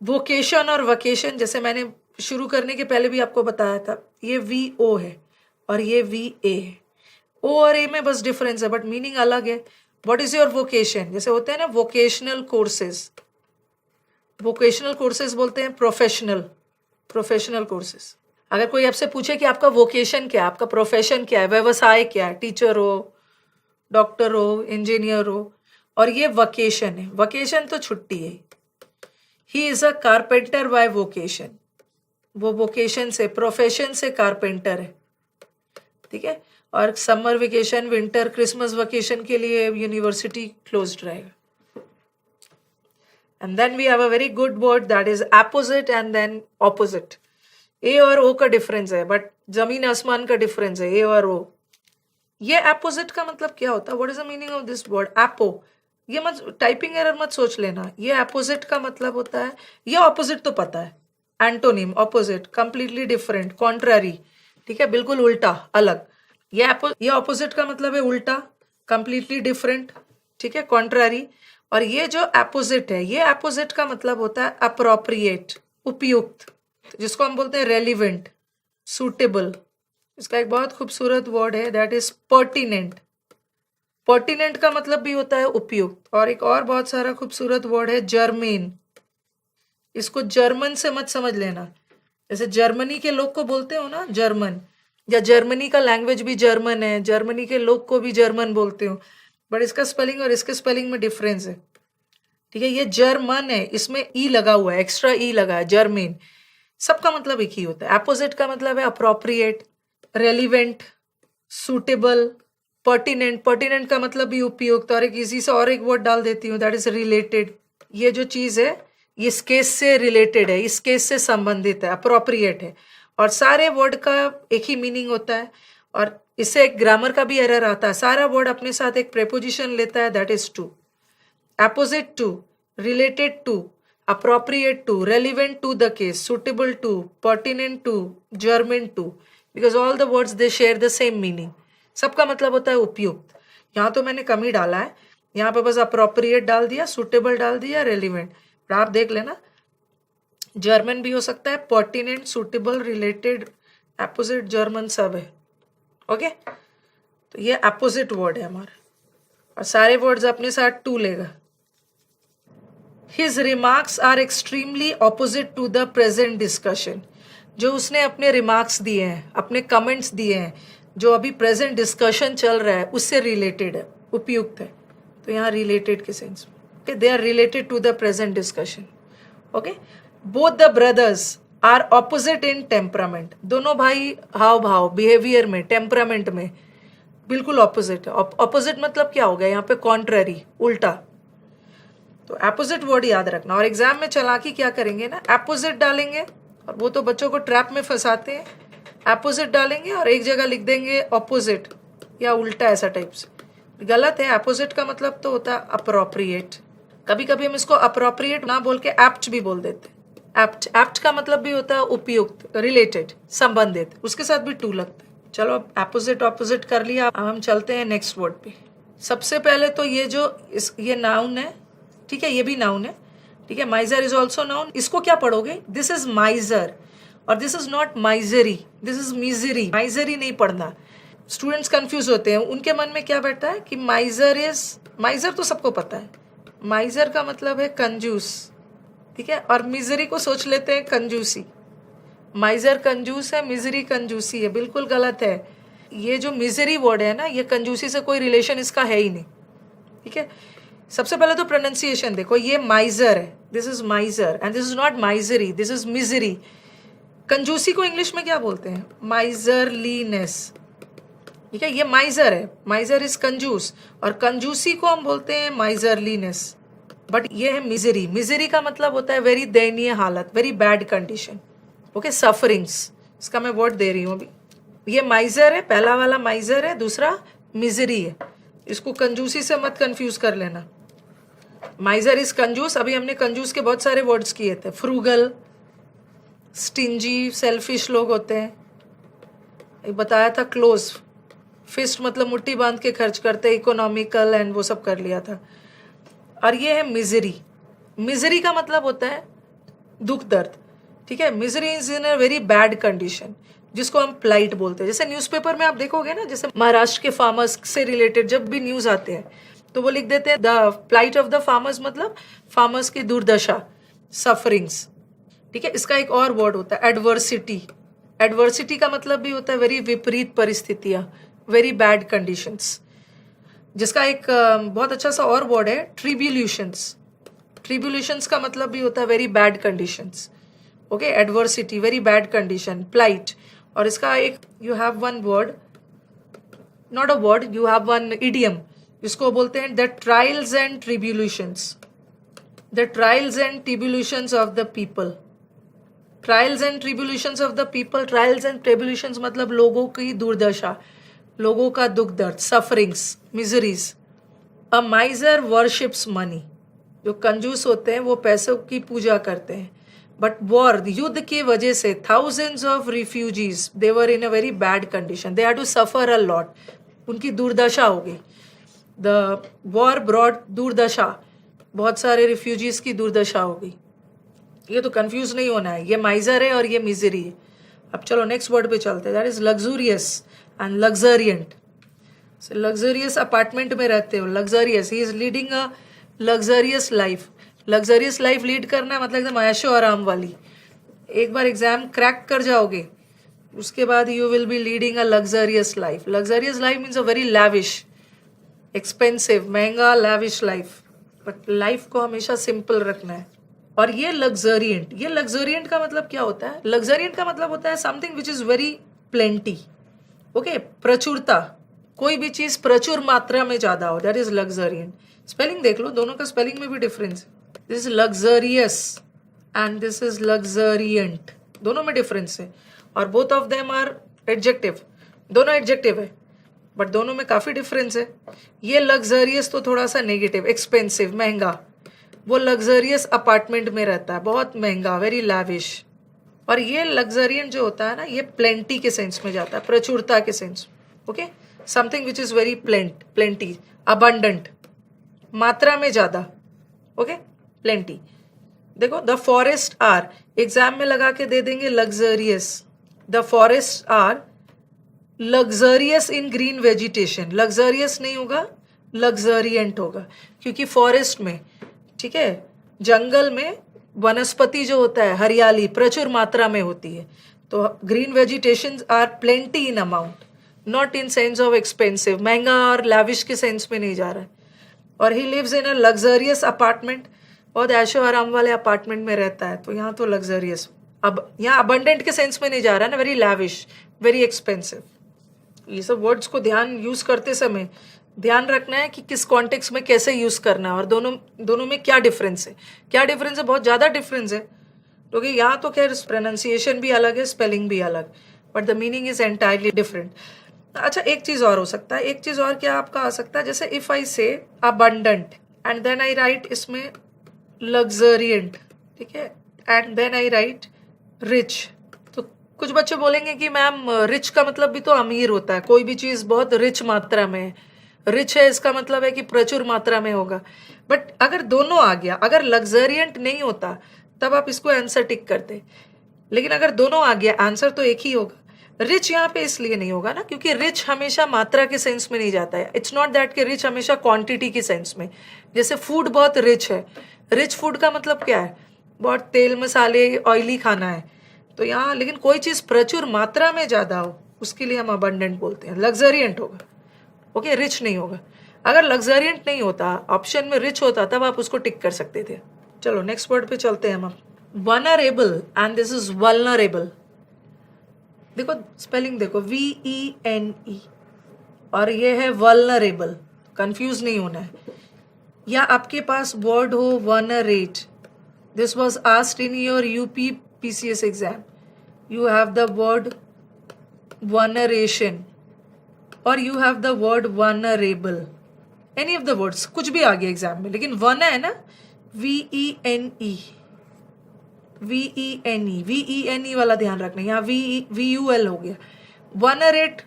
Vocation और vacation, जैसे मैंने शुरू करने के पहले भी आपको बताया था, ये VO है और ये VA है। O और A में बस डिफरेंस है बट मीनिंग अलग है। व्हाट इज योर वोकेशन, जैसे होते हैं ना वोकेशनल कोर्सेज, वोकेशनल कोर्सेज बोलते हैं प्रोफेशनल कोर्सेज। अगर कोई आपसे पूछे कि आपका वोकेशन क्या है, आपका प्रोफेशन क्या है, व्यवसाय क्या है, टीचर हो, डॉक्टर हो, इंजीनियर हो, और ये वकेशन है। वकेशन तो छुट्टी है। He is a carpenter by vocation, वो वोकेशन से, प्रोफेशन से कारपेंटर है, ठीक है। और summer vacation, winter, Christmas vacation के लिए यूनिवर्सिटी क्लोज्ड रहेगा। And then we have a very good word that is opposite and then opposite. A और ओ का डिफरेंस है बट जमीन आसमान का डिफरेंस है ए और ओ। ये अपोजिट का मतलब क्या होता है, what is the meaning of this word apo? ये मत टाइपिंग एरर मत सोच लेना, ये अपोजिट का मतलब होता है, ये ऑपोजिट तो पता है, antonym opposite, completely different, contrary, ठीक है, बिल्कुल उल्टा, अलग। ये ऑपोजिट का मतलब है उल्टा, कंप्लीटली डिफरेंट, ठीक है, कॉन्ट्ररी। और ये जो अपोजिट है, ये अपोजिट का मतलब होता है अप्रोप्रिएट, उपयुक्त, जिसको हम बोलते हैं रेलिवेंट, सूटेबल। इसका एक बहुत खूबसूरत वर्ड है दैट इज पर्टिनेंट। पर्टिनेंट का मतलब भी होता है उपयुक्त। और एक और बहुत सारा खूबसूरत वर्ड है जर्मेन। इसको जर्मन से मत समझ लेना, जैसे जर्मनी के लोग को बोलते हो ना जर्मन, या जर्मनी का लैंग्वेज भी जर्मन है, जर्मनी के लोग को भी जर्मन बोलते हो, बट इसका स्पेलिंग और इसके स्पेलिंग में डिफरेंस है, ठीक है। ये जर्मन है, इसमें ई लगा हुआ है, एक्स्ट्रा ई लगा है, जर्मेन। सबका मतलब एक ही होता है। अपोजिट का मतलब है appropriate, relevant, suitable, pertinent. Pertinent का मतलब भी उपयुक्त। और एक इजी से और एक वर्ड डाल देती हूँ दैट इज रिलेटेड। ये जो चीज है ये इस केस से रिलेटेड है, इस केस से संबंधित है, अप्रोप्रिएट है। और सारे वर्ड का एक ही मीनिंग होता है और इससे एक ग्रामर का भी एरर आता है। सारा वर्ड अपने साथ एक प्रेपोजिशन लेता है that is to, opposite to, related to, appropriate to, relevant to the case, suitable to, pertinent to, german to, because all the words they share the same meaning. सबका मतलब होता है उपयुक्त। यहाँ तो मैंने कम ही डाला है, यहाँ पे बस appropriate डाल दिया, suitable डाल दिया, relevant। पर आप देख लेना जर्मन भी हो सकता है, pertinent, suitable, related, opposite, German सब है, ओके। तो ये अपोजिट वर्ड है हमारा और सारे वर्ड्स अपने साथ टू लेगा। His remarks are extremely opposite to the present discussion. जो उसने अपने रिमार्क्स दिए हैं, अपने कमेंट्स दिए हैं, जो अभी प्रेजेंट डिस्कशन चल रहा है उससे रिलेटेड है, उपयुक्त है। तो यहाँ रिलेटेड के सेंस में, they are related to the present discussion, okay. Both the brothers are opposite in temperament. दोनों भाई हाव भाव, बिहेवियर में, टेम्परामेंट में बिल्कुल ऑपोजिट है। ऑपोजिट मतलब क्या हो गया यहाँ पे, कॉन्ट्ररी, उल्टा। तो अपोजिट वर्ड याद रखना। और एग्जाम में चालाकी क्या करेंगे ना, अपोजिट डालेंगे और वो तो बच्चों को ट्रैप में फंसाते हैं। अपोजिट डालेंगे और एक जगह लिख देंगे ऑपोजिट या उल्टा, ऐसा टाइप से गलत है। अपोजिट का मतलब तो होता है अप्रोप्रिएट। कभी कभी हम इसको अप्रोप्रिएट ना बोल के एप्ट भी बोल देते हैं। एप्ट, एप्ट का मतलब भी होता है उपयुक्त, रिलेटेड, संबंधित, उसके साथ भी टू लगता है। चलो अब अपोजिट ऑपोजिट कर लिया, अब हम चलते हैं नेक्स्ट वर्ड पे। सबसे पहले तो ये जो ये नाउन है, ठीक है, ये भी नाउन है, ठीक है। माइजर इज ऑल्सो नाउन। इसको क्या पढ़ोगे, दिस इज माइजर और this is not misery, this is misery. Misery नहीं पढ़ना, स्टूडेंट्स कंफ्यूज होते हैं। उनके मन में क्या बैठता है कि माइजर इज, माइजर तो सबको पता है, माइजर का मतलब है कंजूस, ठीक है, और मिजरी को सोच लेते हैं कंजूसी। माइजर कंजूस है, मिजरी कंजूसी है, बिल्कुल गलत है। ये जो मिजरी वर्ड है ना, ये कंजूसी से कोई रिलेशन इसका है ही नहीं, ठीक है। सबसे पहले तो प्रोनाउंसिएशन देखो, ये माइजर है, this is माइजर and this is not misery, this is misery. कंजूसी को इंग्लिश में क्या बोलते हैं, माइजरलीनेस, ठीक है। ये माइजर है, माइजर इज कंजूस, और कंजूसी को हम बोलते हैं माइजरलीनेस। बट ये है मिजरी। मिजरी का मतलब होता है वेरी दयनीय हालत, very bad condition, okay, sufferings. इसका मैं वर्ड दे रही हूँ अभी। ये माइजर है, पहला वाला माइजर है, दूसरा मिजरी है। इसको कंजूसी से मत कंफ्यूज कर लेना। माइजर इज कंजूस। अभी हमने कंजूस के बहुत सारे वर्ड्स किए थे, फ्रूगल, स्टिंजी, सेल्फिश लोग होते हैं, एक बताया था क्लोज फिस्ट मतलब मुट्ठी बांध के खर्च करते, इकोनॉमिकल एंड वो सब कर लिया था। और ये है मिजरी। मिजरी का मतलब होता है दुख दर्द, ठीक है। Misery is in a very bad condition, जिसको हम प्लाइट बोलते हैं। जैसे न्यूज़पेपर में आप देखोगे ना, जैसे महाराष्ट्र के फार्मर्स से रिलेटेड जब भी न्यूज आते हैं तो वो लिख देते हैं the plight of the farmers, मतलब फार्मर्स की दुर्दशा, सफरिंग्स, ठीक है। इसका एक और वर्ड होता है एडवर्सिटी। एडवर्सिटी का मतलब भी होता है वेरी विपरीत परिस्थितियां, वेरी बैड कंडीशंस। जिसका एक बहुत अच्छा सा और वर्ड है ट्रिब्यूलेशंस। ट्रिब्यूलेशंस का मतलब भी होता है very bad conditions, okay. Adversity, very bad condition, plight. और इसका एक you have one word, not a word, you have one idiom, जिसको बोलते हैं the trials and tribulations. The trials and tribulations of the people. Trials and tribulations of the people, trials and tribulations मतलब लोगों की दुर्दशा, लोगों का दुख दर्द, sufferings, miseries. A miser worships money, जो कंजूस होते हैं वो पैसों की पूजा करते हैं। बट वॉर, युद्ध की वजह से thousands of refugees, they were in a very bad condition, they had to suffer a lot, उनकी दुर्दशा हो गई। द वॉर ब्रॉड दुर्दशा, बहुत सारे रिफ्यूजीज की दुर्दशा हो गई। ये तो कंफ्यूज नहीं होना है, ये माइजर है और ये मिजरी है। अब चलो नेक्स्ट वर्ड पे चलते हैं, that is luxurious and luxuriant. Luxurious apartment में रहते हो, luxurious, he is leading a luxurious life. Luxurious life lead करना मतलब एकदम ऐशो आराम वाली। एक बार एग्जाम क्रैक कर जाओगे उसके बाद you will be leading a luxurious life. Luxurious life means a very lavish, expensive, महंगा, लैविश लाइफ। बट लाइफ को हमेशा सिंपल रखना है। और ये लग्जरियंट, ये लग्जरियंट का मतलब क्या होता है? लग्जरियंट का मतलब होता है something which is very plenty, okay, प्रचुरता, कोई भी चीज प्रचुर मात्रा में ज्यादा हो, दैट इज लग्जरियंट। स्पेलिंग देख लो, दोनों का स्पेलिंग में भी difference. This is luxurious and this is luxuriant, दोनों में डिफरेंस है। और both of them are adjective, दोनों एडजेक्टिव है बट दोनों में काफी डिफरेंस है। ये लग्जरियस तो थोड़ा सा नेगेटिव, एक्सपेंसिव, महंगा। वो लग्जरियस अपार्टमेंट में रहता है, बहुत महंगा, वेरी लैविश। और ये लग्जरियंट जो होता है ना, ये प्लेंटी के सेंस में जाता है, प्रचुरता के sense, okay. Something which is very plenty, abundant, मात्रा में ज्यादा, ओके, प्लेंटी। देखो, द फॉरेस्ट आर, एग्जाम में लगा के दे देंगे luxurious. The forest are luxurious in green vegetation, luxurious नहीं होगा, लग्जरियंट होगा, क्योंकि फॉरेस्ट में, ठीक है, जंगल में वनस्पति जो होता है, हरियाली प्रचुर मात्रा में होती है। तो green vegetation are plenty in amount, not in sense of expensive, महंगा और लाविश के सेंस में नहीं जा रहा है। और he lives in a luxurious apartment, बहुत ऐशो आराम वाले अपार्टमेंट में रहता है, तो यहाँ तो लग्जरियस। अब यहाँ अबंडेंट के सेंस में नहीं जा रहा है ना, वेरी लैविश, वेरी एक्सपेंसिव। ये सब वर्ड्स को ध्यान यूज करते समय ध्यान रखना है कि किस कॉन्टेक्स्ट में कैसे यूज करना है, और दोनों में क्या डिफरेंस है। क्या डिफरेंस है? बहुत ज्यादा डिफरेंस है, क्योंकि यहाँ तो खैर प्रोनाउंसिएशन भी अलग है, स्पेलिंग भी अलग, but the meaning is entirely different. अच्छा, एक चीज और हो सकता है, एक चीज और क्या आपका आ सकता है, जैसे if I say abundant and then I write इसमें लग्जरियंट, ठीक है, and then I write rich. तो कुछ बच्चे बोलेंगे कि मैम रिच का मतलब भी तो अमीर होता है, कोई भी चीज बहुत रिच मात्रा में है, रिच है इसका मतलब है कि प्रचुर मात्रा में होगा। बट अगर दोनों आ गया, अगर लग्जरियंट नहीं होता तब आप इसको आंसर टिक करते, लेकिन अगर दोनों आ गया आंसर तो एक ही होगा। रिच यहाँ पे इसलिए नहीं होगा ना, क्योंकि रिच हमेशा मात्रा के सेंस में नहीं जाता है। इट्स नॉट दैट कि रिच हमेशा क्वांटिटी के सेंस में। जैसे फूड बहुत रिच है, रिच फूड का मतलब क्या है? बहुत तेल मसाले, ऑयली खाना है। तो यहाँ लेकिन कोई चीज प्रचुर मात्रा में ज्यादा हो, उसके लिए हम अबंडेंट बोलते हैं, लग्जरियंट होगा, ओके, रिच नहीं होगा। अगर लग्जरियंट नहीं होता, ऑप्शन में रिच होता, तब आप उसको टिक कर सकते थे। चलो नेक्स्ट वर्ड पे चलते हैं हम। Vulnerable and this is vulnerable. देखो स्पेलिंग देखो, VENE, और ये है वल्नरेबल, कंफ्यूज नहीं होना है। या आपके पास वर्ड हो venerate, this was asked in your UP PCS exam, you have the word veneration और you have the word vulnerable, any of the words, कुछ भी आ गया एग्जाम में, लेकिन वन है ना, VENE, VENE वाला ध्यान रखना, यहाँ VUL हो गया। वनरेट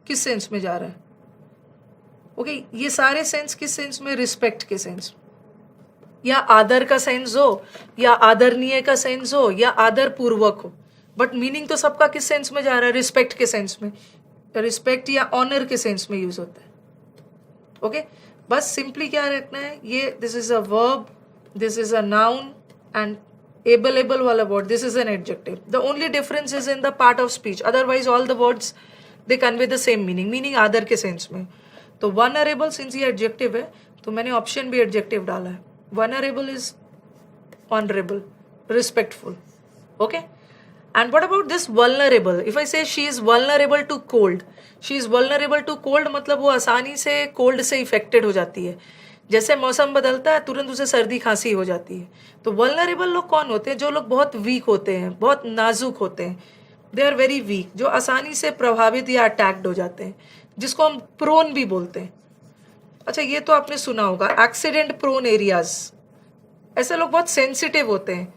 किस सेंस में जा रहा है? ओके, ये सारे सेंस किस सेंस में? रिस्पेक्ट के सेंस। या आदर का सेंस हो, या आदरणीय का सेंस हो, या आदर पूर्वक हो, बट मीनिंग तो सबका किस सेंस में जा रहा है? रिस्पेक्ट के सेंस में, रिस्पेक्ट या ऑनर के सेंस में यूज होता है. ओके, बस सिंपली क्या रखना है, ये this is a verb, this is a noun, and able वाला word, this is an adjective. The only difference is in the part of speech. Otherwise all the words they convey the same meaning आदर के sense में. तो vulnerable since ये adjective है तो मैंने option भी adjective डाला है. Vulnerable is honorable, respectful. Okay? And what about this vulnerable? If I say she is vulnerable to cold, she is vulnerable to cold मतलब वो आसानी से cold से affected हो जाती है. जैसे मौसम बदलता है तुरंत उसे सर्दी खांसी हो जाती है. तो वल्नरेबल लोग कौन होते हैं? जो लोग बहुत वीक होते हैं, बहुत नाजुक होते हैं. दे आर वेरी वीक, जो आसानी से प्रभावित या अटैक्ड हो जाते हैं, जिसको हम प्रोन भी बोलते हैं. अच्छा, ये तो आपने सुना होगा, एक्सीडेंट प्रोन एरियाज. ऐसे लोग बहुत सेंसिटिव होते हैं,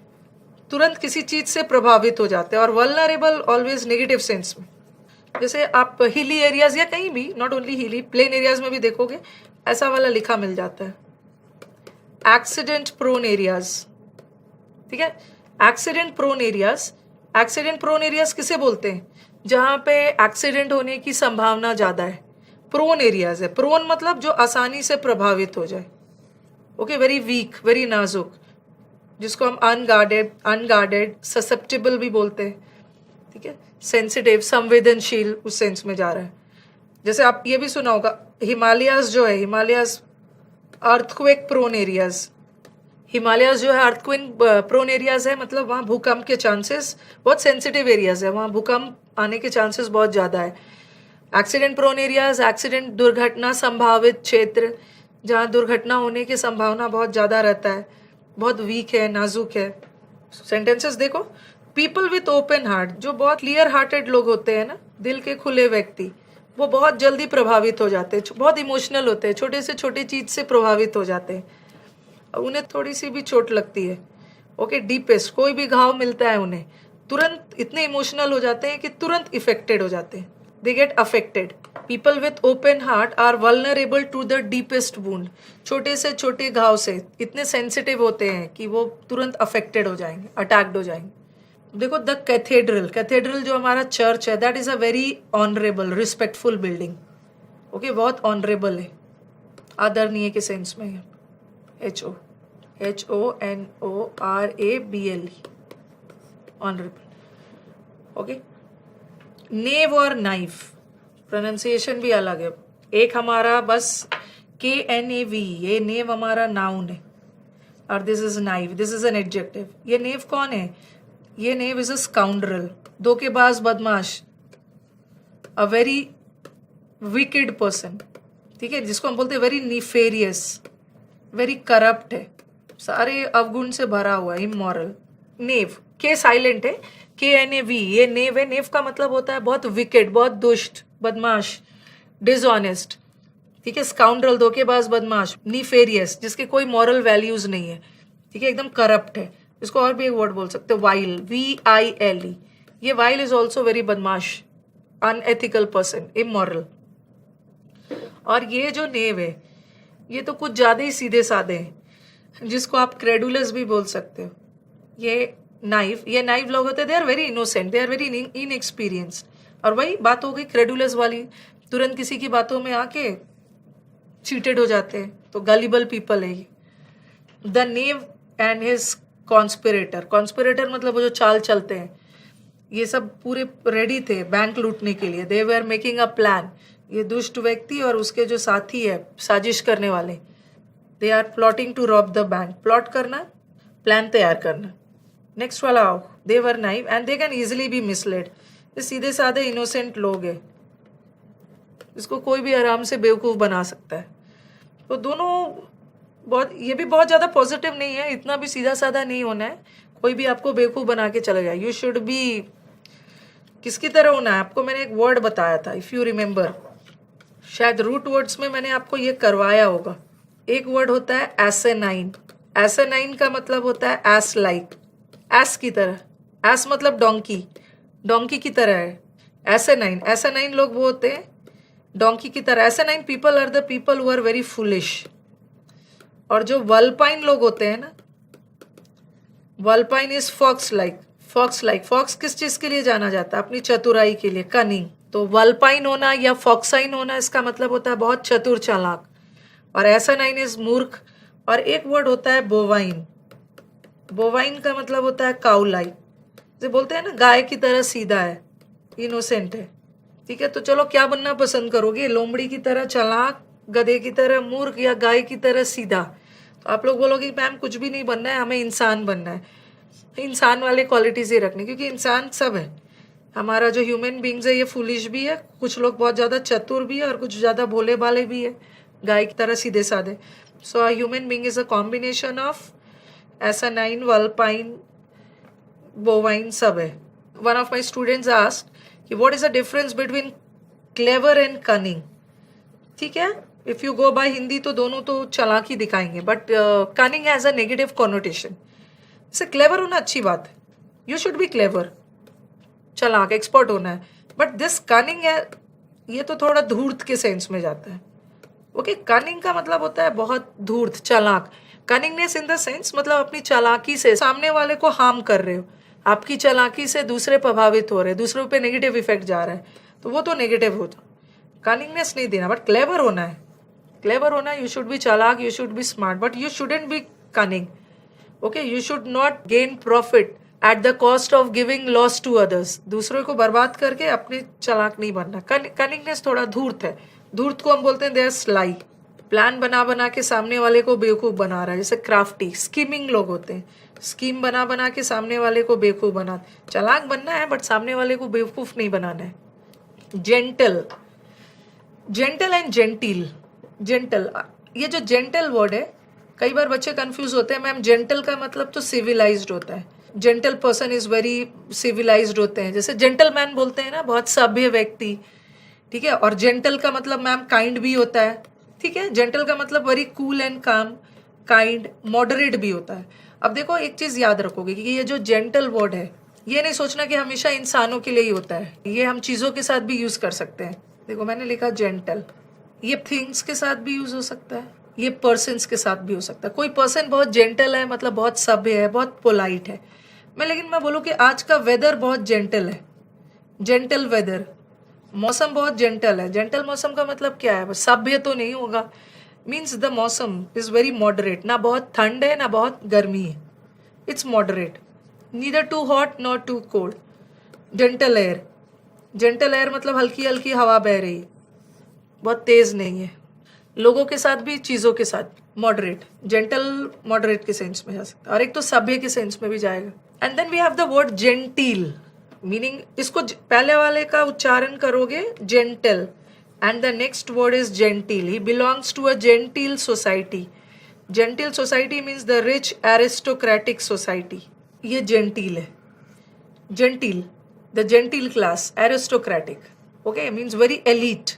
तुरंत किसी चीज से प्रभावित हो जाते हैं. और वल्नरेबल ऑलवेज नेगेटिव सेंस में. जैसे आप हिली एरियाज या कहीं भी, नॉट ओनली हिली, प्लेन एरियाज में भी देखोगे ऐसा वाला लिखा मिल जाता है, एक्सीडेंट प्रोन एरियाज. ठीक है, accident prone areas. Accident prone areas किसे बोलते हैं? जहां पे एक्सीडेंट होने की संभावना ज्यादा है, प्रोन एरियाज है. प्रोन मतलब जो आसानी से प्रभावित हो जाए. ओके, वेरी वीक, वेरी नाजुक, जिसको हम अनगार्डेड, ससेप्टेबल भी बोलते हैं. ठीक है, सेंसिटिव, संवेदनशील, उस सेंस में जा रहा है. जैसे आप ये भी सुना होगा, हिमालयाज जो है, Himalayas earthquake prone areas. Himalayas जो है अर्थक्वेक प्रोन एरियाज है, मतलब वहाँ भूकंप के चांसेस, बहुत सेंसिटिव एरियाज है, वहाँ भूकंप आने के चांसेस बहुत ज़्यादा है. एक्सीडेंट प्रोन एरियाज, एक्सीडेंट दुर्घटना संभावित क्षेत्र, जहाँ दुर्घटना होने की संभावना बहुत ज़्यादा रहता है, बहुत वीक है, नाजुक है. सेंटेंसेस देखो, पीपल विथ ओपन हार्ट, जो बहुत क्लियर हार्टेड लोग होते हैं ना, दिल के खुले व्यक्ति, वो बहुत जल्दी प्रभावित हो जाते हैं, बहुत इमोशनल होते हैं, छोटे से छोटी चीज से प्रभावित हो जाते हैं, उन्हें थोड़ी सी भी चोट लगती है. ओके, डीपेस्ट कोई भी घाव मिलता है उन्हें तुरंत इतने इमोशनल हो जाते हैं कि तुरंत इफेक्टेड हो जाते हैं, they get affected. People with open heart are vulnerable to the deepest wound. छोटे से छोटे घाव से इतने सेंसिटिव होते हैं कि वो तुरंत अफेक्टेड हो जाएंगे, अटैक्ड हो जाएंगे. देखो, द कैथेड्रल, कैथेड्रल जो हमारा चर्च है, that is a very honourable, respectful building. Okay, बहुत ऑनरेबल है, आदरणीय के सेंस में है. HONORABLE, honourable. ओके, नेव और नाइफ, प्रोनाउंसिएशन भी अलग है. एक हमारा बस KNAV, ये नेव हमारा नाउन है, और this is knife, this is an adjective. ये नेव कौन है? ये नेव इज अ स्काउंड्रल, धोखेबाज, बदमाश, अ वेरी विकेड पर्सन. ठीक है, जिसको हम बोलते हैं वेरी निफेरियस, वेरी करप्ट है, सारे अवगुण से भरा हुआ है, इमोरल. नेव, के साइलेंट है, KNAV, ये नेव है. नेव का मतलब होता है बहुत विकेड, बहुत दुष्ट, बदमाश, डिसऑनेस्ट. ठीक है, स्काउंड्रल, धोखेबाज, बदमाश. निफेरियस, जिसके कोई मॉरल वैल्यूज नहीं है. ठीक है, एकदम करप्ट है. इसको और भी एक वर्ड बोल सकते हो, वाइल, VILE. ये वाइल इज ऑल्सो वेरी बदमाश, अनएथिकल पर्सन, इमोरल. और ये जो नेव है, ये तो कुछ ज्यादा ही सीधे साधे हैं, जिसको आप क्रेडुलस भी बोल सकते हो. ये नाइफ लोग होते हैं, they are very innocent, they are very inexperienced. और वही बात हो गई क्रेडुलस वाली, तुरंत किसी की बातों में आके चीटेड हो जाते हैं, तो गलिबल पीपल है ये. The naive and his conspirator, conspirator मतलब वो जो चाल चलते हैं, ये सब पूरे रेडी थे बैंक लूटने के लिए. दे वर मेकिंग अ प्लान. ये दुष्ट व्यक्ति और उसके जो साथी है, साजिश करने वाले, they are plotting to rob the bank. Plot करना, प्लान तैयार करना. नेक्स्ट वाला आओ, they were naive and they can easily be misled. ये सीधे साधे इनोसेंट लोग हैं, इसको कोई भी आराम से बेवकूफ़ बना सकता है. तो दोनों बहुत, ये भी बहुत ज़्यादा पॉजिटिव नहीं है, इतना भी सीधा साधा नहीं होना है, कोई भी आपको बेवकूफ़ बना के चला जाए. यू शुड बी, किसकी तरह होना है आपको. मैंने एक वर्ड बताया था, इफ़ यू रिमेंबर, शायद रूट वर्ड्स में मैंने आपको ये करवाया होगा. एक वर्ड होता है एसेनाइन. एसेनाइन का मतलब होता है एस लाइक, एस की तरह. एस मतलब डोंकी, डोंकी की तरह है. एसेनाइन, एसेनाइन लोग वो होते हैं डोंकी की तरह. Asinine people are the people who are very foolish. और जो वल्पाइन लोग होते हैं ना, vulpine is fox like, fox like. Fox किस चीज के लिए जाना जाता है? अपनी चतुराई के लिए, कनिंग। तो वल्पाइन होना या फॉक्साइन होना इसका मतलब होता है बहुत चतुर चालाक। और एसानाइन इज मूर्ख। और एक वर्ड होता है बोवाइन। बोवाइन का मतलब होता है काउ लाइक, जो बोलते हैं ना गाय की तरह सीधा है, इनोसेंट है। ठीक है, तो चलो क्या बनना पसंद करोगे? लोमड़ी की तरह चालाक, गधे की तरह मूर्ख, या गाय की तरह सीधा? तो आप लोग बोलोगे मैम कुछ भी नहीं बनना है, हमें इंसान बनना है। इंसान वाले क्वालिटीज ही रखनी, क्योंकि इंसान सब है। हमारा जो ह्यूमन बींग्स है ये फूलिश भी है, कुछ लोग बहुत ज़्यादा चतुर भी है, और कुछ ज़्यादा भोले भाले भी है, गाय की तरह सीधे साधे। So a human being is a combination of asinine, vulpine, bovine, सब है। One of my students asked कि what is the difference between clever and cunning. ठीक है, if you go by Hindi तो दोनों तो चालाकी दिखाएंगे, but cunning has a negative connotation. इससे क्लेवर होना अच्छी बात है, यू शुड बी क्लेवर, चालाक, एक्सपर्ट होना है। बट दिस कनिंग है, ये तो थोड़ा धूर्त के सेंस में जाता है। ओके, कनिंग का मतलब होता है बहुत धूर्त, चालाक। कनिंगनेस इन द सेंस मतलब अपनी चालाकी से सामने वाले को हार्म कर रहे हो, आपकी चालाकी से दूसरे प्रभावित हो रहे हैं, दूसरों पे नेगेटिव इफेक्ट जा रहा है, तो वो तो नेगेटिव होता। कनिंगनेस नहीं देना, बट क्लेवर होना है। क्लेवर होना है, यू शुड बी चालाक, you should be smart, but you shouldn't be cunning. Okay, you should not gain profit at the cost of giving loss to others. दूसरों को बर्बाद करके अपने चालाक नहीं बनना। कनिंगनेस थोड़ा धूर्त है, धूर्त को हम बोलते हैं देयर स्लाई। प्लान बना बना के सामने वाले को बेवकूफ बना रहा है, जैसे क्राफ्टी, स्कीमिंग लोग होते हैं। स्कीम बना बना के सामने वाले को बेवकूफ बना। चालाक बनना है बट सामने वाले को बेवकूफ नहीं बनाना है। Gentle, gentle and gentile. Gentle, ये जो जेंटल वर्ड है, कई बार बच्चे कंफ्यूज होते हैं, मैम जेंटल का मतलब तो सिविलाइज्ड होता है। Gentle person is very civilised होते हैं, जैसे जेंटलमैन बोलते हैं ना, बहुत सभ्य व्यक्ति। ठीक है, और जेंटल का मतलब मैम काइंड भी होता है। ठीक है, जेंटल का मतलब वेरी कूल एंड काम, काइंड, मॉडरेट भी होता है। अब देखो एक चीज याद रखोगे कि ये जो जेंटल वर्ड है, ये नहीं सोचना कि हमेशा इंसानों के लिए ही होता है, ये हम चीजों के साथ भी यूज कर सकते हैं। देखो मैंने लिखा जेंटल, ये थिंग्स के साथ भी यूज हो सकता है, ये पर्सन्स के साथ भी हो सकता है। कोई पर्सन बहुत जेंटल है मतलब बहुत सभ्य है, बहुत पोलाइट है। लेकिन मैं बोलूँ कि आज का वेदर बहुत जेंटल है, जेंटल वेदर, मौसम बहुत जेंटल है। जेंटल मौसम का मतलब क्या है? सभ्य तो नहीं होगा, मीन्स द मौसम इज वेरी मॉडरेट, ना बहुत ठंड है ना बहुत गर्मी है, it's moderate, neither too hot not too cold. Gentle air, gentle air मतलब हल्की हल्की हवा बह रही है, बहुत तेज नहीं है। लोगों के साथ भी चीज़ों के साथ मॉडरेट, जेंटल मॉडरेट के सेंस में जा सकता है, और एक तो सभ्य के सेंस में भी जाएगा। And then we have the word gentile, meaning इसको पहले वाले का उच्चारण करोगे gentle, and the next word is gentile. He belongs to a gentile society. Gentile society means the rich aristocratic society, ये जेंटिल है। Gentile, the gentile class, aristocratic, okay, means very elite,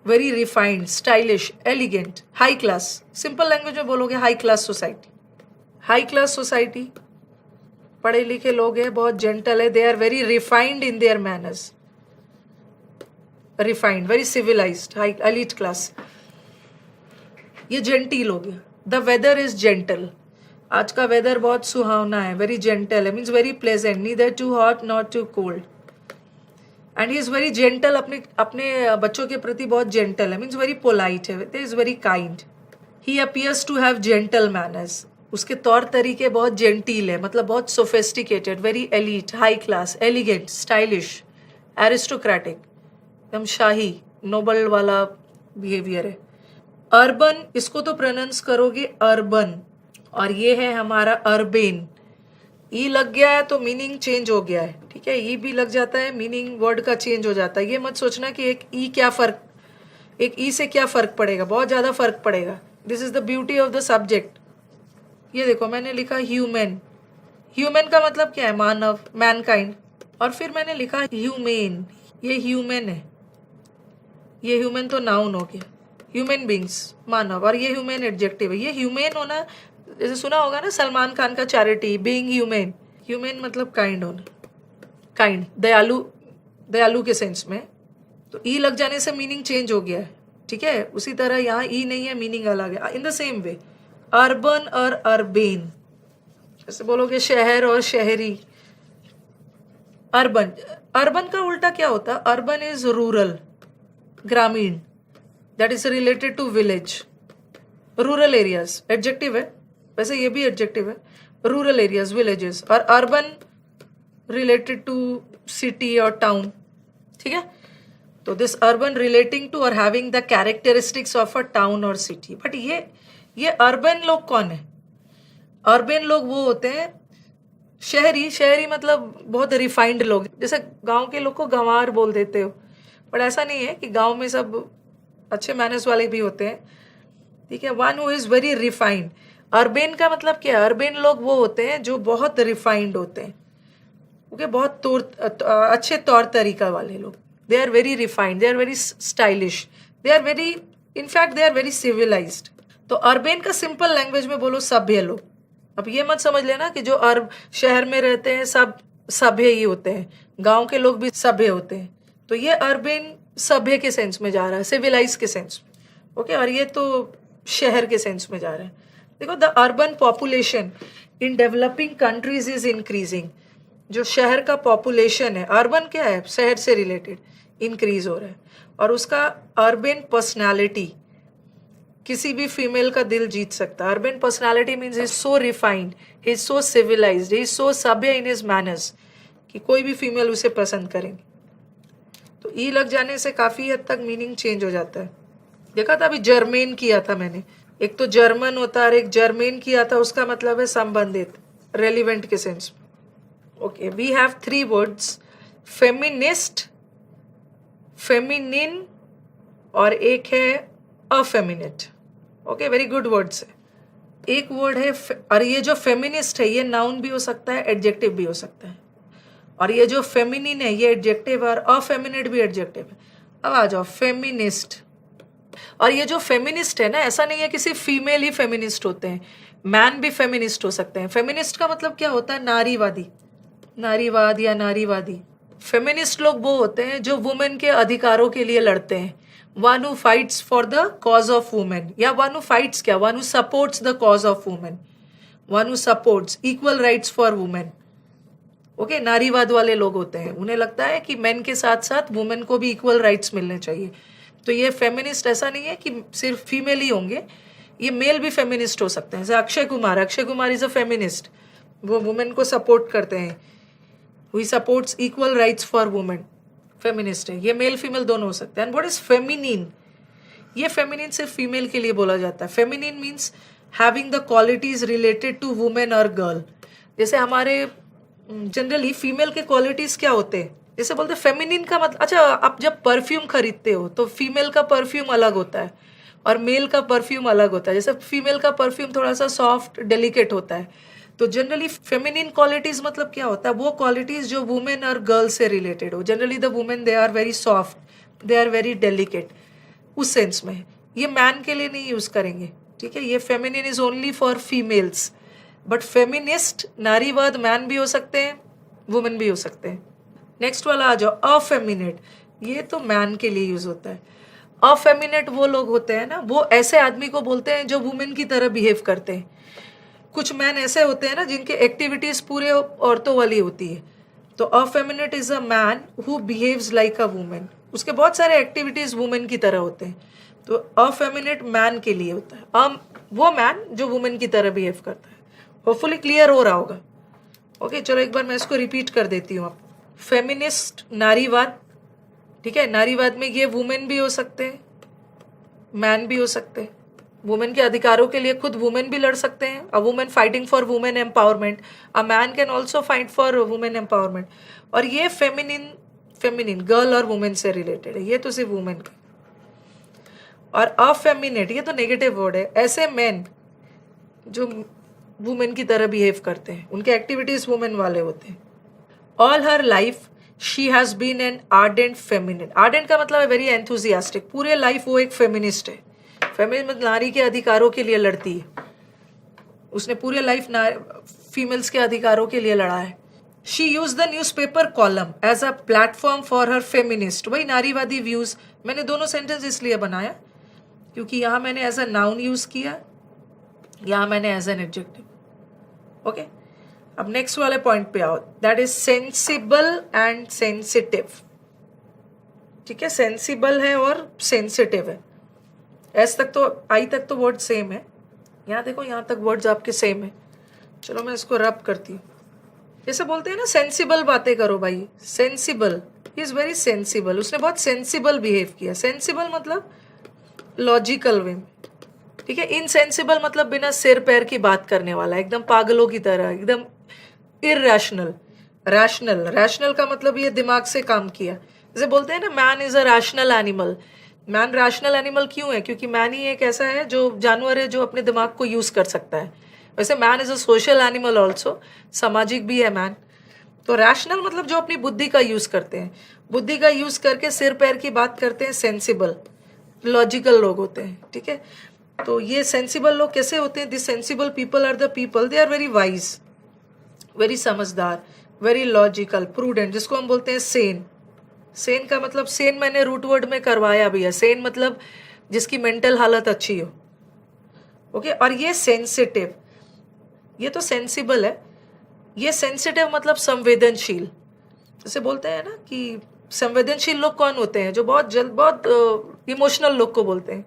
very refined, stylish, elegant, high class. Simple language में बोलोगे high class society. High class society, पढ़े लिखे लोग हैं, बहुत gentle है, they are very refined in their manners, refined, very civilised, high elite class, ये gentile हो गया। द वेदर इज जेंटल, आज का वेदर बहुत सुहावना है, वेरी जेंटल है, means very pleasant, neither too hot not too cold. And he is very gentle, अपने बच्चों के प्रति बहुत जेंटल है, मीन्स वेरी पोलाइट है, is very kind. He appears to have gentle manners, उसके तौर तरीके बहुत जेंटिल है, मतलब बहुत sophisticated, very elite, high class, elegant, stylish, aristocratic, एकदम शाही, नोबल वाला बिहेवियर है। अर्बन, इसको तो प्रोनाउंस करोगे अर्बन, और ये है हमारा अर्बेन। ई लग गया है तो मीनिंग चेंज हो गया है, ठीक है, ई भी लग जाता है मीनिंग वर्ड का चेंज हो जाता है। ये मत सोचना कि एक ई क्या फर्क, एक ई से क्या फर्क पड़ेगा, बहुत ज़्यादा फर्क पड़ेगा। This is the beauty of the subject. ये देखो मैंने लिखा ह्यूमन, ह्यूमन का मतलब क्या है? मानव, मैनकाइंड, और फिर मैंने लिखा ह्यूमेन, ये ह्यूमन है, ये ह्यूमन तो नाउन हो गया, ह्यूमन बींग्स, मानव, और ये ह्यूमन एडजेक्टिव है। ये ह्यूमन होना, जैसे सुना होगा ना सलमान खान का चैरिटी, बीइंग ह्यूमन, ह्यूमन मतलब काइंड होना, काइंड, दयालु, दयालु के सेंस में। तो ई लग जाने से मीनिंग चेंज हो गया है, ठीक है, उसी तरह यहाँ ई नहीं है, मीनिंग अलग है. In the same way urban और अर्बेन, जैसे बोलोगे शहर और शहरी. अर्बन, अर्बन का उल्टा क्या होता है? अर्बन इज रूरल, ग्रामीण, that is related to village. Rural areas adjective है, वैसे ये भी एडजेक्टिव है. Rural areas, villages. और अर्बन रिलेटेड टू सिटी और टाउन. ठीक है, तो दिस अर्बन रिलेटिंग टू और having the characteristics of a town और सिटी. बट ये अर्बन लोग कौन है? अर्बन लोग वो होते हैं शहरी. शहरी मतलब बहुत रिफाइंड लोग, जैसे गांव के लोग को गंवार बोल देते हो, बट ऐसा नहीं है कि गांव में सब अच्छे मैनर्स वाले भी होते हैं. ठीक है, one who is very refined. Urban का मतलब क्या है? अर्बन लोग वो होते हैं जो बहुत रिफाइंड होते हैं, ओके, बहुत अच्छे तौर तरीका वाले लोग. They are very refined, they are very stylish, they are very, in fact they are very civilised. तो अर्बन का सिंपल लैंग्वेज में बोलो सभ्य लोग. अब ये मत समझ लेना कि जो शहर में रहते हैं सब सभ्य ही होते हैं, गांव के लोग भी सभ्य होते हैं. तो ये अर्बन सभ्य के सेंस में जा रहा है, सिविलाइज के सेंस में, ओके. और ये तो शहर के सेंस में जा रहा है. देखो, the urban population in developing countries is increasing. जो शहर का पॉपुलेशन है, अर्बन क्या है? शहर से रिलेटेड, इंक्रीज हो रहा है. और उसका अर्बन पर्सनालिटी किसी भी फीमेल का दिल जीत सकता है. Urban personality means is so refined, is so civilised, is so सभ्य इन हिज मैनर्स कि कोई भी फीमेल उसे पसंद करेंगे. तो ई लग जाने से काफ़ी हद तक मीनिंग चेंज हो जाता है. देखा था अभी जर्मेन किया था मैंने, एक तो जर्मन होता है और एक जर्मेन किया था, उसका मतलब है संबंधित, रेलिवेंट के sense. Okay, we have 3 words, feminist, feminine और एक है effeminate. Okay, very good words है. एक वर्ड है और ये जो फेमिनिस्ट है ये नाउन भी हो सकता है, एडजेक्टिव भी हो सकता है. और ये जो फेमिनिन है ये एडजेक्टिव है और अफेमिनेट भी एडजेक्टिव है. अब आ जाओ फेमिनिस्ट. और ये जो फेमिनिस्ट है ना, ऐसा नहीं है कि सिर्फ फीमेल ही फेमिनिस्ट होते हैं, मैन भी फेमिनिस्ट हो सकते हैं. फेमिनिस्ट का मतलब क्या होता है? नारीवादी, नारीवाद या नारीवादी. फेमिनिस्ट लोग वो होते हैं जो वुमेन के अधिकारों के लिए लड़ते हैं. One who fights for the cause of women, या वन हु फाइट्स क्या, one who supports the cause of women, one who supports equal rights for women. Okay, नारीवाद वाले लोग होते हैं, उन्हें लगता है कि मेन के साथ साथ वुमेन को भी इक्वल राइट्स मिलने चाहिए. तो ये फेमिनिस्ट ऐसा नहीं है कि सिर्फ फीमेल ही होंगे, ये मेल भी फेमिनिस्ट हो सकते हैं. जैसे Akshay Kumar is a feminist, वो वुमेन को सपोर्ट करते हैं. He supports equal rights for women, feminist है. ये मेल फीमेल दोनों हो सकते हैं. And what is feminine? ये फेमिनिन सिर्फ फीमेल के लिए बोला जाता है. Feminine means having the qualities related to women और गर्ल. जैसे हमारे जनरली फीमेल के क्वालिटीज क्या होते हैं, जैसे बोलते हैं फेमिनिन का मतलब, अच्छा आप जब परफ्यूम खरीदते हो तो फीमेल का परफ्यूम अलग होता है और मेल का परफ्यूम अलग होता है. जैसे फीमेल का परफ्यूम थोड़ा सा सॉफ्ट डेलिकेट होता है, तो जनरली फेमिनिन क्वालिटीज मतलब क्या होता है? वो क्वालिटीज जो वुमेन और गर्ल से रिलेटेड हो. Generally the women they are very soft, they are very delicate, उस सेंस में. ये मैन के लिए नहीं यूज करेंगे, ठीक है. ये feminine is only for females. But feminist, नारीवाद, मैन भी हो सकते हैं, वुमेन भी हो सकते हैं. नेक्स्ट वाला आ जाओ, अफेमिनेट. ये तो मैन के लिए यूज होता है. अफेमिनेट वो लोग होते हैं ना, वो ऐसे आदमी को बोलते हैं जो वुमेन की तरह बिहेव करते हैं. कुछ मैन ऐसे होते हैं ना जिनके एक्टिविटीज पूरे औरतों वाली होती है. तो effeminate is a man who behaves like a women. उसके बहुत सारे एक्टिविटीज वुमेन की तरह होते हैं. तो अफेमिनेट मैन के लिए होता है, वो मैन जो वुमेन की तरह बिहेव करता है. होपफुली क्लियर हो रहा होगा. ओके, चलो एक बार मैं इसको रिपीट कर देती हूँ. फेमिनिस्ट, नारीवाद, ठीक है. नारीवाद में ये वुमेन भी हो सकते हैं, मैन भी हो सकते हैं. वुमेन के अधिकारों के लिए खुद वुमेन भी लड़ सकते हैं. A women fighting for women empowerment, a man can also fight for women empowerment. और ये फेमिनिन गर्ल और वुमेन से रिलेटेड है, ये तो सिर्फ वुमेन का. और अफेमिनेट ये तो नेगेटिव वर्ड है. ऐसे मैन जो वुमेन की तरह बिहेव करते हैं, उनके एक्टिविटीज वुमेन वाले होते हैं. All her life she has been an ardent feminine. Ardent का मतलब है वेरी एंथुजियास्टिक. पूरे लाइफ वो एक फेमिनिस्ट है. फेमिनिन मतलब नारी के अधिकारों के लिए लड़ती है. उसने पूरे लाइफ फीमेल्स के अधिकारों के लिए लड़ा है. She use the newspaper column as a platform for her feminist. वही नारीवादी व्यूज. मैंने दोनों सेंटेंस इसलिए बनाया क्योंकि यहाँ मैंने एज अ नाउन यूज किया, यहाँ मैंने एज एन एडजेक्टिव। ओके, अब नेक्स्ट वाले पॉइंट पे आओ, that is sensible and sensitive. ठीक है, सेंसिबल है और सेंसिटिव है। एस तक तो, आई तक तो वर्ड सेम है, यहाँ देखो यहाँ तक वर्ड्स आपके सेम है। चलो मैं इसको रब करती हूँ। जैसे बोलते हैं ना सेंसिबल बातें करो भाई, sensible, he is very sensible, उसने बहुत सेंसिबल बिहेव किया। सेंसिबल मतलब लॉजिकल वे में, ठीक है। इनसेंसिबल मतलब बिना सिर पैर की बात करने वाला, एकदम पागलों की तरह, एकदम इरैशनल। रैशनल, रैशनल का मतलब ये दिमाग से काम किया। जैसे बोलते हैं ना man is a rational animal. Man rational animal क्यों है? क्योंकि मैन ही एक ऐसा है जो जानवर है जो अपने दिमाग को यूज कर सकता है। वैसे man is a social animal also, सामाजिक भी है मैन। तो रैशनल मतलब जो अपनी बुद्धि का यूज करते हैं, बुद्धि का यूज करके सिर पैर की बात करते हैं, सेंसिबल, लॉजिकल लोग होते हैं। ठीक है, तो ये सेंसिबल लोग कैसे होते हैं? This sensible people are the people, they are very wise, very समझदार, वेरी लॉजिकल, प्रूडेंट, जिसको हम बोलते हैं सेन। सेन का मतलब, सेन मैंने रूट वर्ड में करवाया भी है। सेन मतलब जिसकी मेंटल हालत अच्छी हो। ओके, और ये सेंसिटिव, ये तो सेंसिबल है, ये सेंसिटिव मतलब संवेदनशील। जैसे बोलते हैं ना कि संवेदनशील लोग कौन होते हैं? जो बहुत जल्द, बहुत इमोशनल लोग को बोलते हैं,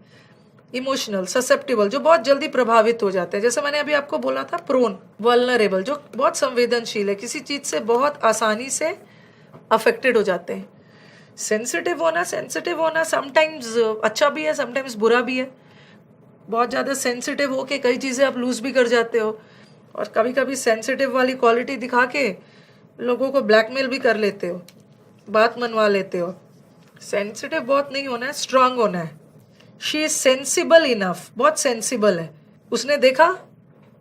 इमोशनल, ससेप्टिबल, जो बहुत जल्दी प्रभावित हो जाते हैं। जैसे मैंने अभी आपको बोला था प्रोन, वल्नरेबल, जो बहुत संवेदनशील है, किसी चीज से बहुत आसानी से अफेक्टेड हो जाते हैं। सेंसिटिव होना समटाइम्स अच्छा भी है, समटाइम्स बुरा भी है। बहुत ज़्यादा सेंसिटिव हो के कई चीज़ें आप लूज भी कर जाते हो, और कभी कभी सेंसिटिव वाली क्वालिटी दिखा के लोगों को ब्लैकमेल भी कर लेते हो, बात मनवा लेते हो। सेंसिटिव बहुत नहीं होना है, स्ट्रांग होना है। शी इज सेंसिबल इनफ, बहुत सेंसिबल है। उसने देखा,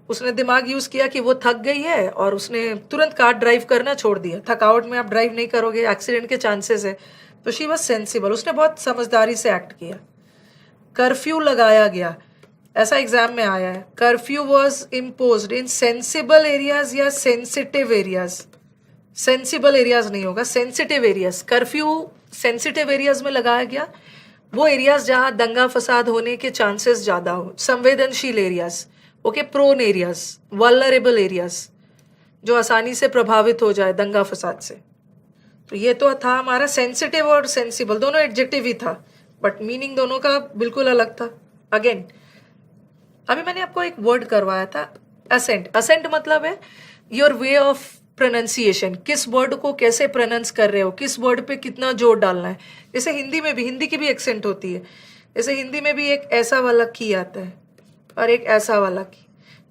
उसने दिमाग यूज किया कि वो थक गई है और उसने तुरंत कार ड्राइव करना छोड़ दिया। थकावट में आप ड्राइव नहीं करोगे, एक्सीडेंट के चांसेस है। तो शी वॉज सेंसिबल, उसने बहुत समझदारी से एक्ट किया। कर्फ्यू लगाया गया, ऐसा एग्जाम में आया है। Curfew was imposed in sensible areas या सेंसिटिव एरियाज? सेंसिबल एरियाज नहीं होगा, sensitive areas. Curfew sensitive areas में लगाया गया, वो एरियाज जहां दंगा फसाद होने के चांसेस ज्यादा हो, संवेदनशील areas. Okay, prone areas, vulnerable areas, जो आसानी से प्रभावित हो जाए दंगा फसाद से। तो ये तो था हमारा सेंसिटिव और सेंसिबल, दोनों एडजेक्टिव ही था, बट मीनिंग दोनों का बिल्कुल अलग था। अगेन, अभी मैंने आपको एक वर्ड करवाया था, असेंट। असेंट मतलब है योर वे ऑफ प्रोनाउंसिएशन, किस वर्ड को कैसे प्रोनाउंस कर रहे हो, किस वर्ड पे कितना जोर डालना है। जैसे हिंदी में भी, हिंदी की भी एक्सेंट होती है। जैसे हिंदी में भी एक ऐसा वाला की आता है और एक ऐसा वाला की।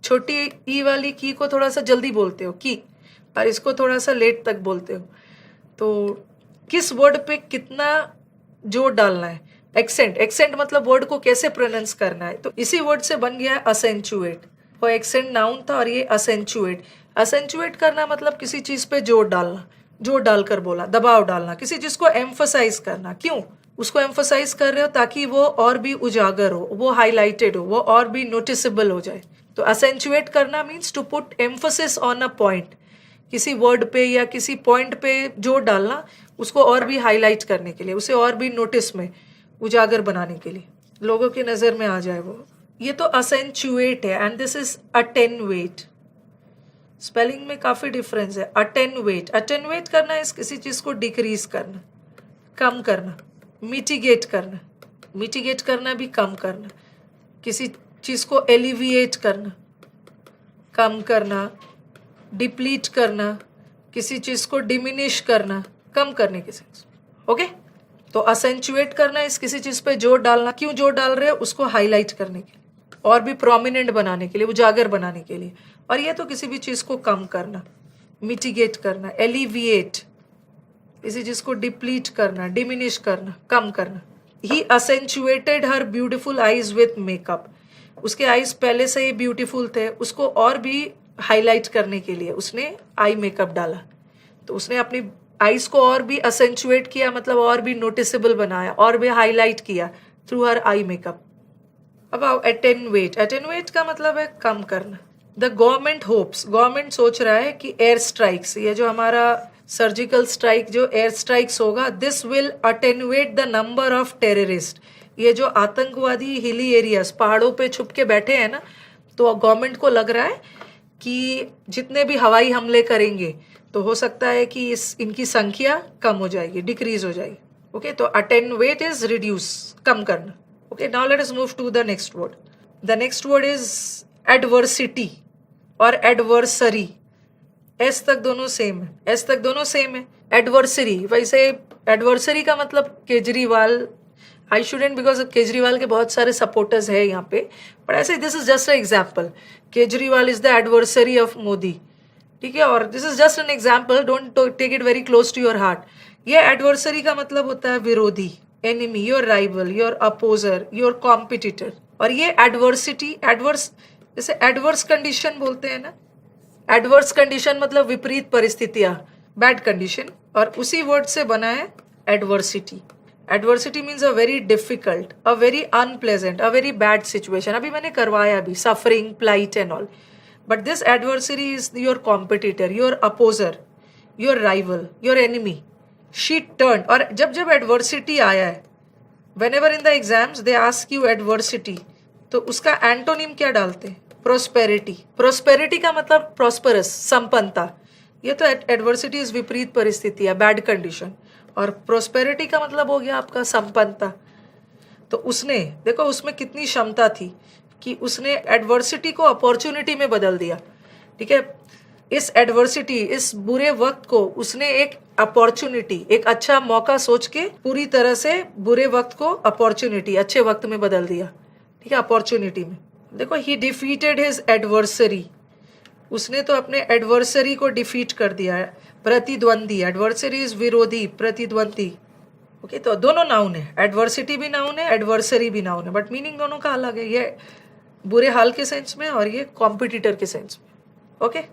छोटी ई वाली की को थोड़ा सा जल्दी बोलते हो की, और इसको थोड़ा सा लेट तक बोलते हो। तो किस वर्ड पे कितना जोर डालना है, एक्सेंट। एक्सेंट मतलब वर्ड को कैसे प्रोनाउंस करना है। तो इसी वर्ड से बन गया है असेंचुएट। वो एक्सेंट नाउन था और ये असेंचुएट। असेंचुएट करना मतलब किसी चीज पे जोर डालना, जोर डालकर बोला, दबाव डालना, किसी चीज को एम्फसाइज करना। क्यों उसको एम्फसाइज कर रहे हो? ताकि वो और भी उजागर हो, वो हाईलाइटेड हो, वो और भी नोटिसेबल हो जाए। तो असेंचुएट करना means to put emphasis on a point, किसी वर्ड पे या किसी पॉइंट पे जोर डालना, उसको और भी हाईलाइट करने के लिए, उसे और भी नोटिस में, उजागर बनाने के लिए, लोगों की नजर में आ जाए वो। ये तो असेंचुएट है, एंड दिस इज अटेन्युएट। स्पेलिंग में काफी डिफरेंस है। अटेन्युएट, अटेन्युएट करना है किसी चीज को डिक्रीज करना, कम करना। मिटिगेट करना, मिटिगेट करना भी कम करना। किसी चीज को एलिविएट करना, कम करना। डिप्लीट करना, किसी चीज को डिमिनिश करना, कम करने की सेंस। ओके, तो असेंचुएट करना इस किसी चीज पे जोर डालना। क्यों जोर डाल रहे हो? उसको हाईलाइट करने के लिए, और भी प्रोमिनेंट बनाने के लिए, उजागर बनाने के लिए। और ये तो किसी भी चीज को कम करना, मिटिगेट करना। एलिविएट, किसी चीज को डिप्लीट करना, डिमिनिश करना, कम करना। ही असेंचुएटेड हर ब्यूटिफुल आईज विथ मेकअप। उसके आईज पहले से ही ब्यूटीफुल थे, उसको और भी हाईलाइट करने के लिए उसने आई मेकअप डाला। तो उसने अपनी आईज को और भी असेंचुएट किया, मतलब और भी नोटिसेबल बनाया, और भी हाईलाइट किया थ्रू हर आई मेकअप। अब आओ एटेन्युएट। एटेन्युएट का मतलब है कम करना। द गवर्नमेंट होप्स, गवर्नमेंट सोच रहा है कि एयर स्ट्राइक्स, ये जो हमारा सर्जिकल स्ट्राइक, जो एयर स्ट्राइक्स होगा, this will attenuate the number of terrorist. ये जो आतंकवादी हिली एरियाज पहाड़ों पे छुप के बैठे हैं ना, तो गवर्नमेंट को लग रहा है कि जितने भी हवाई हमले करेंगे तो हो सकता है कि इनकी संख्या कम हो जाएगी, डिक्रीज हो जाएगी. ओके, तो अटेन्युएट इज रिड्यूस, कम करना. Okay, now let us move to the next word. The next word is adversity और एडवर्सरी. एस तक दोनों सेम है, एस तक दोनों सेम है. एडवर्सरी, वैसे एडवर्सरी का मतलब Kejriwal, I shouldn't because Kejriwal के बहुत सारे सपोर्टर्स है यहाँ पे, बट ऐसे this is just a example. Kejriwal is the adversary of Modi, ठीक है, और this is just an example, don't take it very close to your heart. ये एडवर्सरी का मतलब होता है विरोधी, enemy, your rival, your opposer, your competitor. और ये एडवर्सिटी, एडवर्स, जैसे एडवर्स कंडीशन बोलते हैं ना, एडवर्स कंडीशन मतलब विपरीत परिस्थितियां, बैड कंडीशन, और उसी वर्ड से बना है adversity. Adversity means a very difficult, a very unpleasant, a very bad situation. अभी मैंने करवाया भी, suffering, plight and all. But this adversary is your competitor, your opposer, your rival, your enemy. She turn. और जब जब adversity आया है, whenever in the exams they ask you adversity, तो उसका एंटोनिम क्या डालते हैं? प्रोस्पेरिटी. प्रोस्पेरिटी का मतलब प्रॉस्परस, संपन्नता. ये तो एडवर्सिटी इज विपरीत परिस्थिति है, बैड कंडीशन, और प्रोस्पेरिटी का मतलब हो गया आपका संपन्नता. तो उसने देखो उसमें कितनी क्षमता थी कि उसने एडवर्सिटी को अपॉर्चुनिटी में बदल दिया. ठीक है, इस एडवर्सिटी, इस बुरे वक्त को उसने एक अपॉर्चुनिटी, एक अच्छा मौका सोच के पूरी तरह से बुरे वक्त को अपॉर्चुनिटी, अच्छे वक्त में बदल दिया. ठीक है, अपॉर्चुनिटी में. देखो, ही डिफीटेड हिज एडवर्सरी. उसने तो अपने एडवर्सरी को डिफीट कर दिया है, प्रतिद्वंदी. एडवर्सरी इज विरोधी, प्रतिद्वंदी. ओके, तो दोनों नाउन है, एडवर्सिटी भी नाउन है, एडवर्सरी भी नाउन है, बट मीनिंग दोनों का अलग है. ये बुरे हाल के सेंस में और ये कॉम्पिटिटर के सेंस में. ओके.